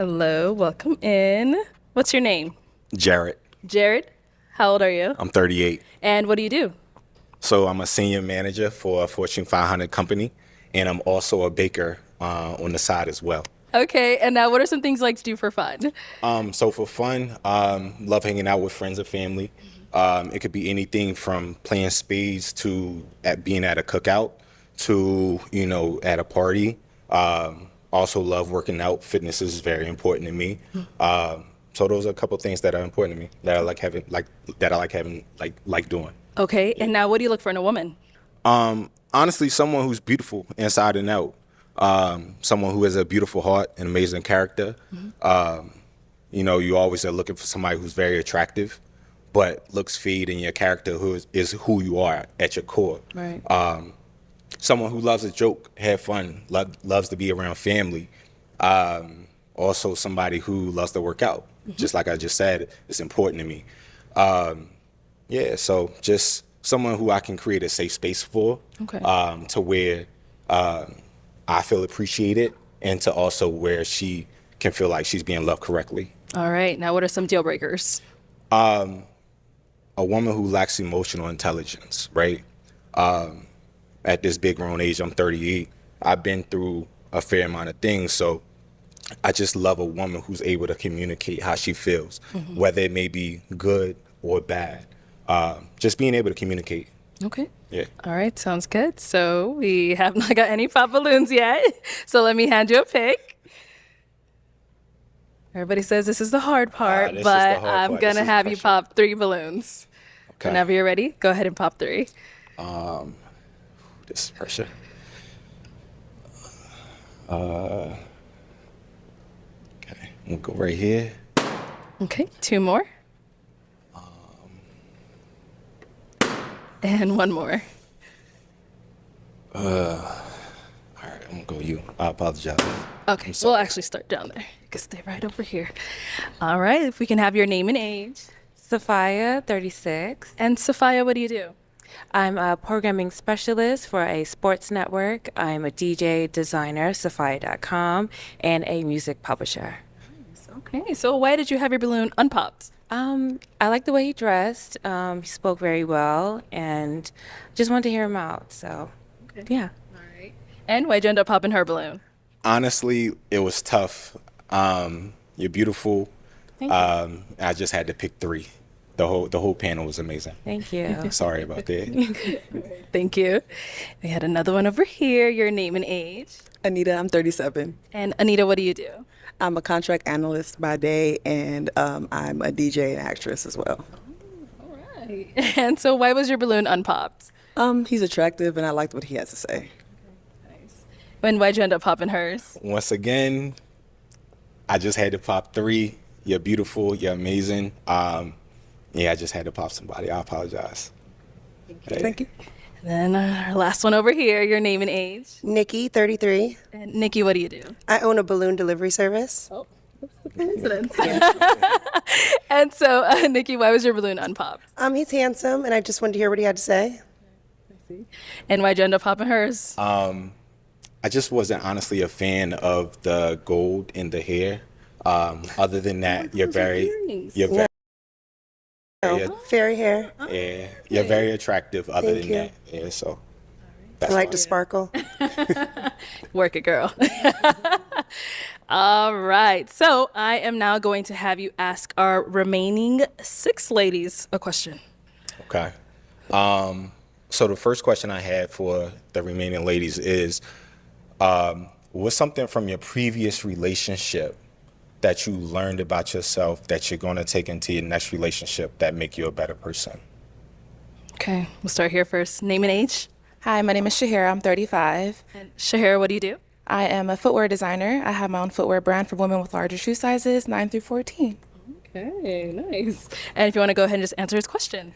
Hello, welcome in. What's your name? Jared. Jared. How old are you? I'm 38. And what do you do? So I'm a senior manager for a Fortune 500 company, and I'm also a baker on the side as well. Okay, and now what are some things you like to do for fun? So for fun, love hanging out with friends and family. It could be anything from playing spades to being at a cookout to, at a party. Also love working out. Fitness is very important to me. So those are a couple things that are important to me that I like doing. Okay, and now what do you look for in a woman? Honestly, someone who's beautiful inside and out. Someone who has a beautiful heart and amazing character. You always are looking for somebody who's very attractive, but looks fade in your character is who you are at your core. Right. Someone who loves a joke, have fun, loves to be around family. Also somebody who loves to work out. Just like I just said, it's important to me. So just someone who I can create a safe space for, Okay. To where I feel appreciated and to also where she can feel like she's being loved correctly. All right, now what are some deal breakers? A woman who lacks emotional intelligence, right? At this big grown age, I'm 38. I've been through a fair amount of things, so I just love a woman who's able to communicate how she feels, whether it may be good or bad. Just being able to communicate. Okay. Yeah. All right, sounds good. So we have not got any pop balloons yet. So let me hand you a pick. Everybody says this is the hard part, this is but the hard I'm part. gonna This is have you pressure. pop 3 balloons. Okay. Whenever you're ready, go ahead and pop 3. This is pressure. Okay. I'm gonna go right here. Okay, 2 more. And 1 more. All right, I'm gonna go you. I apologize. Okay, we'll actually start down there. You can stay right over here. All right, if we can have your name and age. Sophia, 36. And Sophia, what do you do? I'm a programming specialist for a sports network. I'm a DJ, designer, Sophia.com, and a music publisher. Okay, so why did you have your balloon unpopped? I like the way he dressed. He spoke very well, and just wanted to hear him out. So, yeah. All right. And why'd you end up popping her balloon? Honestly, it was tough. You're beautiful. Thank you. I just had to pick 3. The whole panel was amazing. Thank you. Sorry about that. Thank you. We had another one over here. Your name and age. Anita, I'm 37. And Anita, what do you do? I'm a contract analyst by day, and I'm a DJ and actress as well. All right. And so why was your balloon unpopped? He's attractive, and I liked what he has to say. Nice. And why'd you end up popping hers? Once again, I just had to pop 3. You're beautiful. You're amazing. I just had to pop somebody. I apologize. Thank you. And then our last one over here. Your name and age. Nikki, 33. And Nikki, what do you do? I own a balloon delivery service. Oh, that's the coincidence. And so, Nikki, why was your balloon unpopped? He's handsome, and I just wanted to hear what he had to say. And why'd you end up popping hers? I just wasn't honestly a fan of the gold in the hair. Other than that, you're very, Fairy hair. yeah, you're very attractive. Other Thank than you. that, yeah. So I that's like why. to sparkle. Work it, girl. All right. So I am now going to have you ask our remaining 6 ladies a question. Okay. So the first question I had for the remaining ladies is, what's something from your previous relationship that you learned about yourself that you're going to take into your next relationship that make you a better person? Okay. We'll start here first. Name and age. Hi, my name is Shahira. I'm 35. And Shahira, what do you do? I am a footwear designer. I have my own footwear brand for women with larger shoe sizes, 9 through 14. Okay, nice. And if you want to go ahead and just answer his question.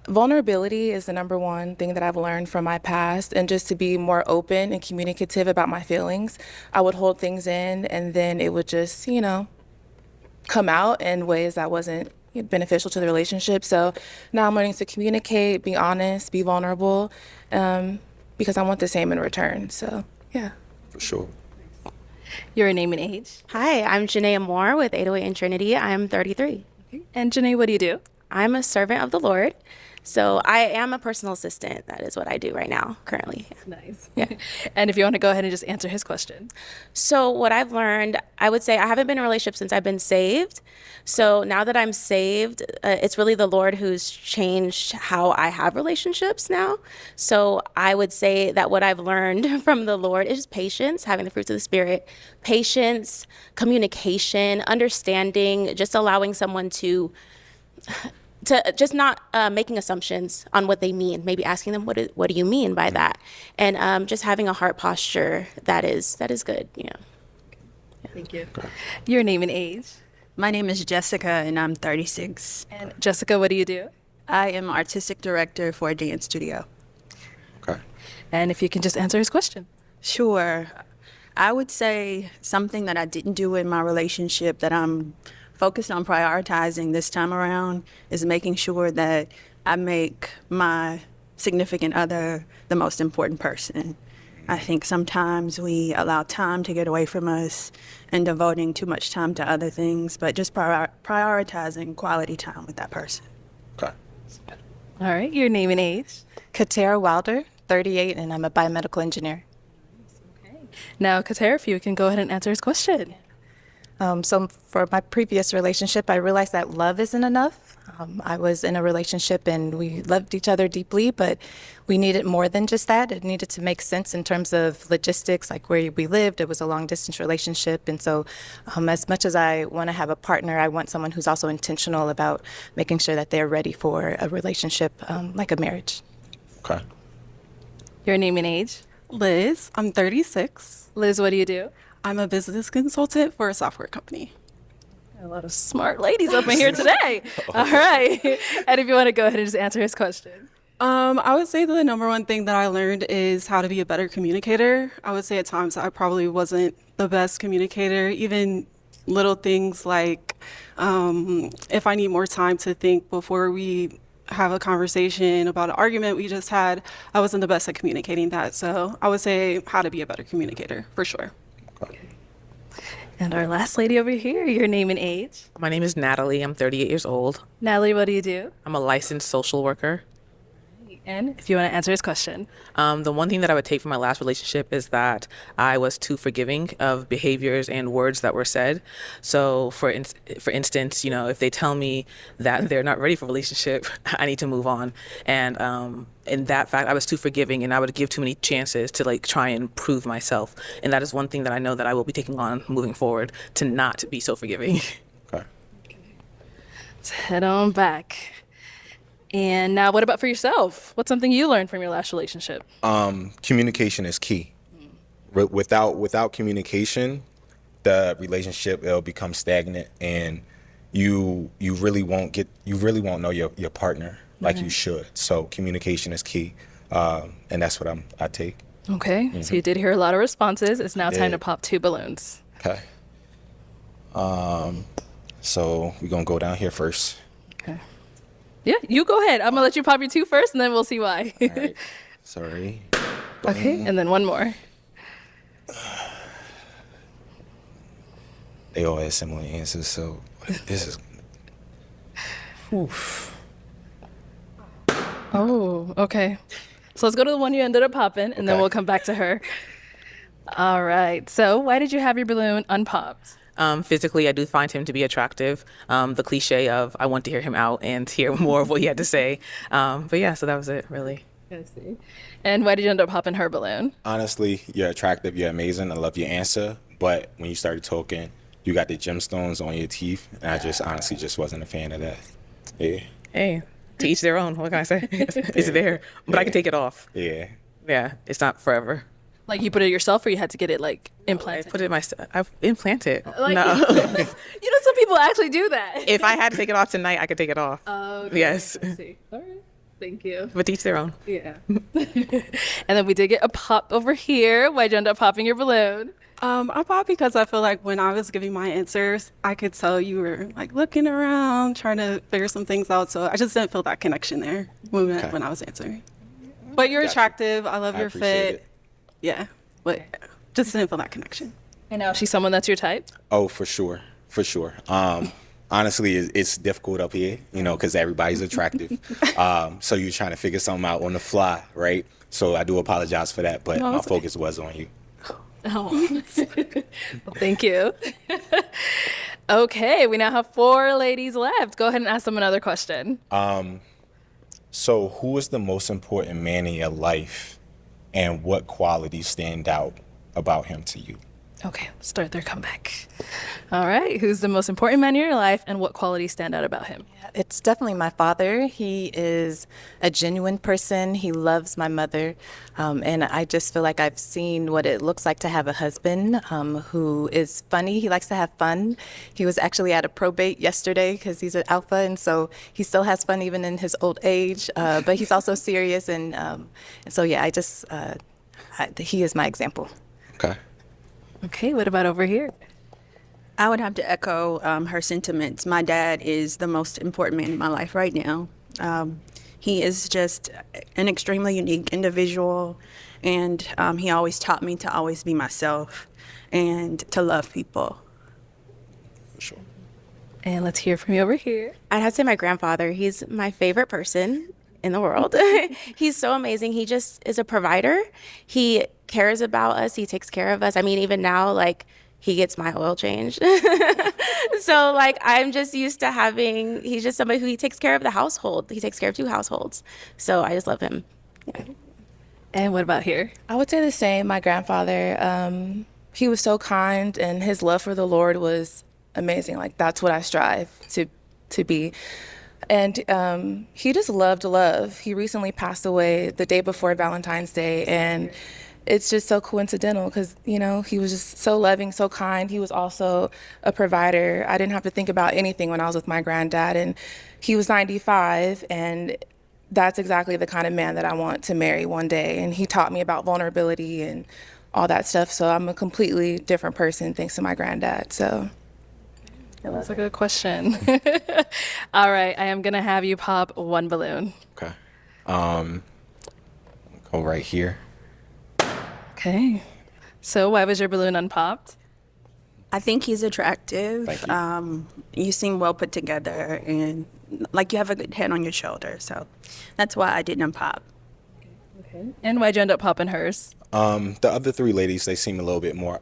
Vulnerability is the number one thing that I've learned from my past, and just to be more open and communicative about my feelings. I would hold things in, and then it would just, come out in ways that wasn't beneficial to the relationship. So now I'm learning to communicate, be honest, be vulnerable, because I want the same in return. So, yeah. For sure. Your name and age. Hi, I'm Janaea Moore with 808 and Trinity. I'm 33. And Janae, what do you do? I'm a servant of the Lord. So I am a personal assistant. That is what I do right now, currently. Nice. Yeah. And if you want to go ahead and just answer his question. So what I've learned, I would say I haven't been in a relationship since I've been saved. So now that I'm saved, it's really the Lord who's changed how I have relationships now. So I would say that what I've learned from the Lord is patience, having the fruits of the Spirit, patience, communication, understanding, just allowing someone to just not making assumptions on what they mean, maybe asking them, what do you mean by that? And just having a heart posture that is good, you know. Thank you. Your name and age. My name is Jessica, and I'm 36. And Jessica, what do you do? I am artistic director for a dance studio. Okay. And if you can just answer his question. Sure. I would say something that I didn't do in my relationship that I'm focused on prioritizing this time around is making sure that I make my significant other the most important person. I think sometimes we allow time to get away from us and devoting too much time to other things, but just prioritizing quality time with that person. Okay. All right. Your name and age. Katera Wilder, 38, and I'm a biomedical engineer. Now, Katera, if you can go ahead and answer his question. So for my previous relationship, I realized that love isn't enough. I was in a relationship and we loved each other deeply, but we needed more than just that. It needed to make sense in terms of logistics, like where we lived. It was a long distance relationship. And so as much as I want to have a partner, I want someone who's also intentional about making sure that they're ready for a relationship like a marriage. Okay. Your name and age. Liz, I'm 36. Liz, what do you do? I'm a business consultant for a software company. A lot of smart ladies up in here today. All right. And if you want to go ahead and just answer his question. I would say the number one thing that I learned is how to be a better communicator. I would say at times I probably wasn't the best communicator, even little things like if I need more time to think before we have a conversation about an argument we just had, I wasn't the best at communicating that. So I would say how to be a better communicator, for sure. And our last lady over here, your name and age. My name is Natalie. I'm 38 years old. Natalie, what do you do? I'm a licensed social worker. And if you want to answer his question. The one thing that I would take from my last relationship is that I was too forgiving of behaviors and words that were said. So for instance, you know, if they tell me that they're not ready for a relationship, I need to move on. And in that fact, I was too forgiving and I would give too many chances to like try and prove myself. And that is one thing that I know that I will be taking on moving forward, to not be so forgiving. Okay. Let's head on back. And now what about for yourself? What's something you learned from your last relationship? Communication is key. Without communication, the relationship, it'll become stagnant, and you really won't know your partner like you should. So communication is key, and that's what I take. Okay, so you did hear a lot of responses. It's now time to pop 2 balloons. Okay. So we're gonna go down here first. Okay. Yeah, you go ahead. I'm gonna let you pop your 2 first, and then we'll see why. All right. Sorry. Okay, and then one more. They all had similar answers, so this is. Oof. Oh, okay. So let's go to the one you ended up popping, and then we'll come back to her. All right. So why did you have your balloon unpopped? Physically, I do find him to be attractive. The cliche of I want to hear him out and hear more of what he had to say. But yeah, so that was it, really. I see. And why did you end up popping her balloon? Honestly, you're attractive, you're amazing, I love your answer. But when you started talking, you got the gemstones on your teeth, and I just honestly just wasn't a fan of that. Yeah. Hey, to each their own. What can I say? It's there, but I can take it off. Yeah. Yeah, it's not forever. Like you put it yourself, or you had to get it like implanted? I put it myself. I implant it. Like, No. you know, some people actually do that. If I had to take it off tonight, I could take it off. Okay. Yes. I see. All right. Thank you. But each their own. Yeah. And then we did get a pop over here. Why'd you end up popping your balloon? I popped because I feel like when I was giving my answers, I could tell you were like looking around, trying to figure some things out. So I just didn't feel that connection there when I was answering. But you're attractive. I love your appreciate fit. it. Yeah, but just didn't feel that connection. And now she's someone that's your type? Oh, for sure, for sure. Honestly, it's difficult up here, you know, because everybody's attractive. So you're trying to figure something out on the fly, right? So I do apologize for that, but my focus was on you. Oh, well, thank you. Okay, we now have 4 ladies left. Go ahead and ask them another question. So who is the most important man in your life, and what qualities stand out about him to you? Okay, start their comeback. All right, who's the most important man in your life, and what qualities stand out about him? It's definitely my father. He is a genuine person. He loves my mother. And I just feel like I've seen what it looks like to have a husband who is funny. He likes to have fun. He was actually at a probate yesterday because he's an alpha. And so he still has fun even in his old age. But he's also serious. And so, yeah, he is my example. Okay. Okay, what about over here? I would have to echo her sentiments. My dad is the most important man in my life right now. He is just an extremely unique individual, and he always taught me to always be myself and to love people. For sure. And let's hear from you over here. I'd have to say my grandfather. He's my favorite person in the world. He's so amazing. He just is a provider. He cares about us. He takes care of us. I mean, even now, like, he gets my oil changed. So, like, I'm just used to he's just somebody he takes care of the household. He takes care of 2 households. So I just love him. Yeah. And what about here? I would say the same. My grandfather, he was so kind, and his love for the Lord was amazing. Like, that's what I strive to be. And he just loved love. He recently passed away the day before Valentine's Day, and it's just so coincidental because, you know, he was just so loving, so kind. He was also a provider. I didn't have to think about anything when I was with my granddad, and he was 95, and that's exactly the kind of man that I want to marry one day. And he taught me about vulnerability and all that stuff. So I'm a completely different person thanks to my granddad. So That's a good question. All right, I am going to have you pop 1 balloon. Okay. Go right here. Okay. So why was your balloon unpopped? I think he's attractive. Thank You seem well put together, and like you have a good head on your shoulder. So that's why I didn't pop. Okay. And why'd you end up popping hers? The other 3 ladies, they seem a little bit more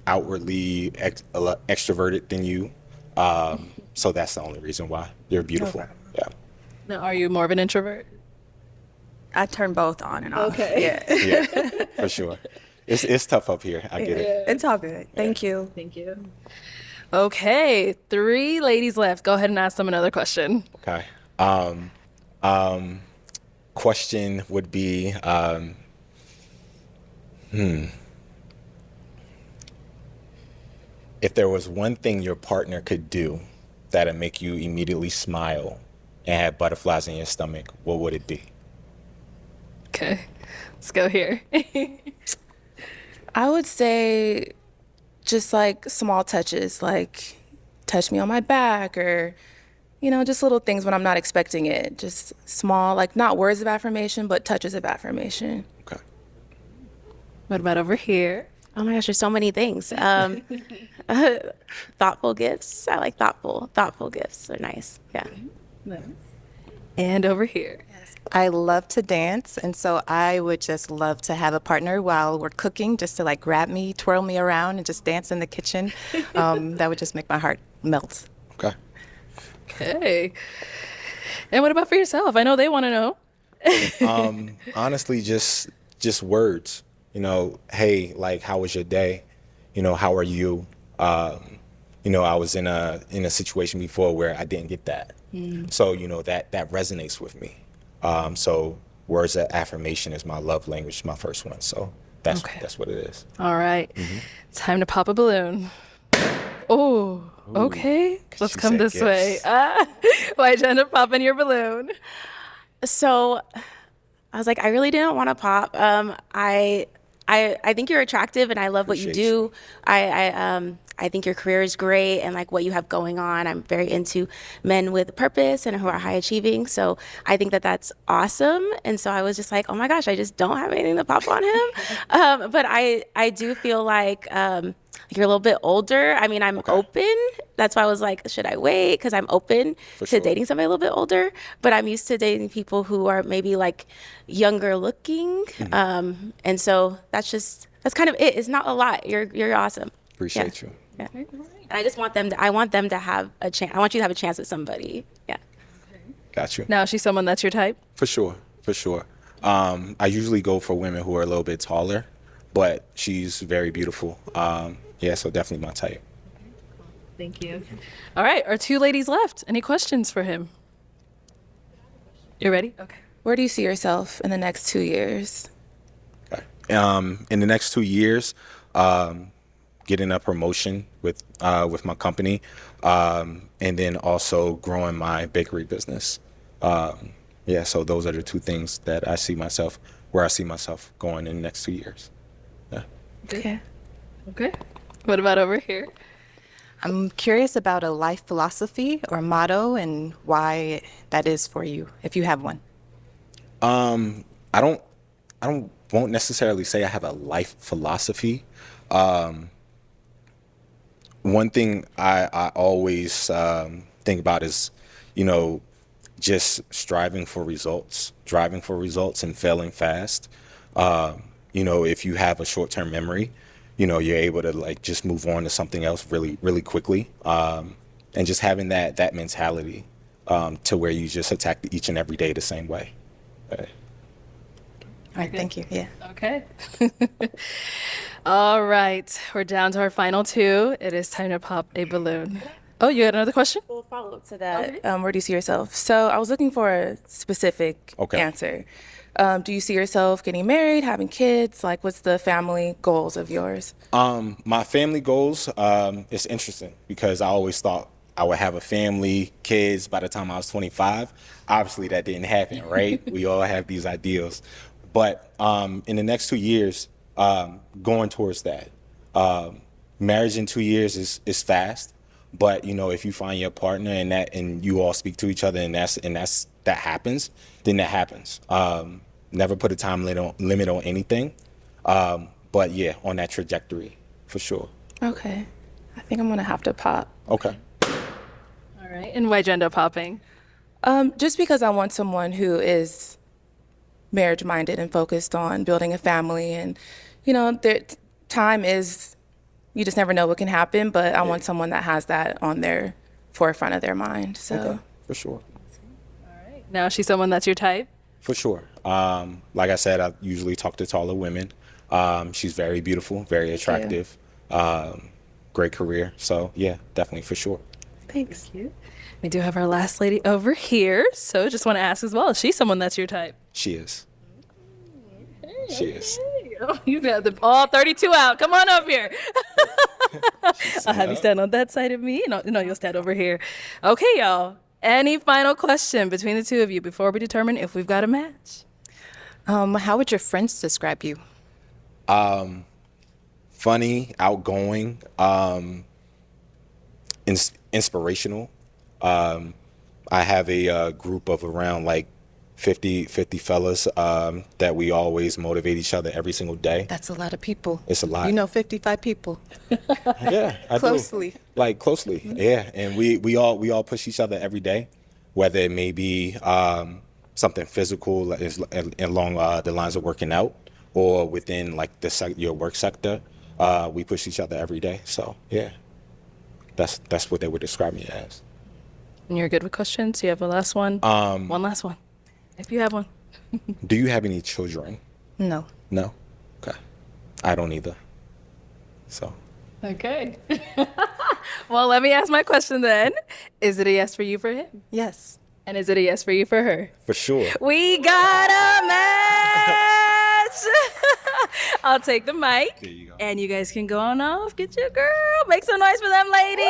outwardly extroverted than you. So that's the only reason why. You're beautiful. Yeah. Now, are you more of an introvert? I turn both on and off. Okay. Yeah. Yeah, for sure. It's tough up here. I get it. It's all good. Thank you. Thank you. Okay, 3 ladies left. Go ahead and ask them another question. Okay. Question would be, if there was one thing your partner could do that'd make you immediately smile and have butterflies in your stomach, what would it be? Okay, let's go here. I would say just like small touches, like touch me on my back, or, you know, just little things when I'm not expecting it. Just small, like not words of affirmation, but touches of affirmation. Okay. What about over here? Oh my gosh, there's so many things. Thoughtful gifts. I like thoughtful gifts. They're nice. Yeah. And over here. I love to dance, and so I would just love to have a partner while we're cooking, just to like grab me, twirl me around, and just dance in the kitchen. That would just make my heart melt. Okay. Okay. And what about for yourself? I know they want to know. Honestly, just words. You know, hey, like, how was your day? You know, how are you? You know, I was in a situation before where I didn't get that. So, you know, that resonates with me. So words of affirmation is my love language, my first one. So that's what it is. All right. Time to pop a balloon. Oh, okay. Let's come this way. Why'd you end up popping your balloon? So I was like, I really didn't want to pop. I I think you're attractive, and I love what you Appreciate do. I think your career is great, and like what you have going on. I'm very into men with purpose and who are high achieving. So I think that that's awesome. And so I was just like, oh my gosh, I just don't have anything to pop on him. But I do feel like you're a little bit older. I mean, I'm open. That's why I was like, should I wait? Because I'm open to dating somebody a little bit older. But I'm used to dating people who are maybe like younger looking. And so that's kind of it. It's not a lot. You're awesome. Appreciate you. Yeah. And I just want them to have a chance. I want you to have a chance with somebody. Yeah. Got you. Now, is she someone that's your type? For sure. I usually go for women who are a little bit taller, but she's very beautiful. Yeah, so definitely my type. Thank you. All right, our 2 ladies left. Any questions for him? You ready? Okay. Where do you see yourself in the next 2 years? Okay. In the next 2 years, getting a promotion with my company, and then also growing my bakery business. Yeah, so those are the 2 things that I see myself going in the next 2 years. Yeah. Okay. What about over here? I'm curious about a life philosophy or motto and why that is for you, if you have one. I won't necessarily say I have a life philosophy. One thing I always think about is, just striving for results and failing fast. If you have a short-term memory, you're able to like just move on to something else really, really quickly. And just having that mentality to where you just attack each and every day the same way. All right, thank you. Yeah. Okay. All right, we're down to our final 2. It is time to pop a balloon. Oh, you had another question? We'll follow up to that. Where do you see yourself? So I was looking for a specific answer. Do you see yourself getting married, having kids? Like, what's the family goals of yours? My family goals, it's interesting because I always thought I would have a family, kids by the time I was 25. Obviously, that didn't happen, right? We all have these ideals. But in the next 2 years, going towards that. Marriage in 2 years is fast, but if you find your partner and you all speak to each other and that happens, then that happens. Never put a time limit on anything, but yeah, on that trajectory for sure. Okay, I think I'm gonna have to pop. Okay. All right, and why'd you end up popping? Just because I want someone who is marriage minded and focused on building a family, and their time is, you just never know what can happen, but I want someone that has that on their forefront of their mind. So okay, for sure. All right. Now, is she someone that's your type? For sure. Like I said, I usually talk to taller women. She's very beautiful, very attractive, great career. So yeah, definitely for sure. Thanks. Thank you. We do have our last lady over here. So just want to ask as well, is she someone that's your type? She is. She is. Oh, you got all 32 out. Come on up here. I'll have you stand on that side of me. No, you'll stand over here. Okay, y'all. Any final question between the 2 of you before we determine if we've got a match? How would your friends describe you? Funny, outgoing, inspirational. I have a group of around like 50 fellas that we always motivate each other every single day. That's a lot of people. It's a lot. You know 55 people. Yeah, I Closely. do. Like closely, yeah. And we all push each other every day, whether it may be something physical along the lines of working out, or within like your work sector. We push each other every day. So yeah, that's what they would describe me as. And you're good with questions? You have a last one? One last one, if you have one. Do you have any children? No. No? Okay. I don't either. So. Okay. Well, let me ask my question then. Is it a yes for you for him? Yes. And is it a yes for you for her? For sure. We got a match! I'll take the mic. There you go. And you guys can go on off. Get your girl. Make some noise for them ladies.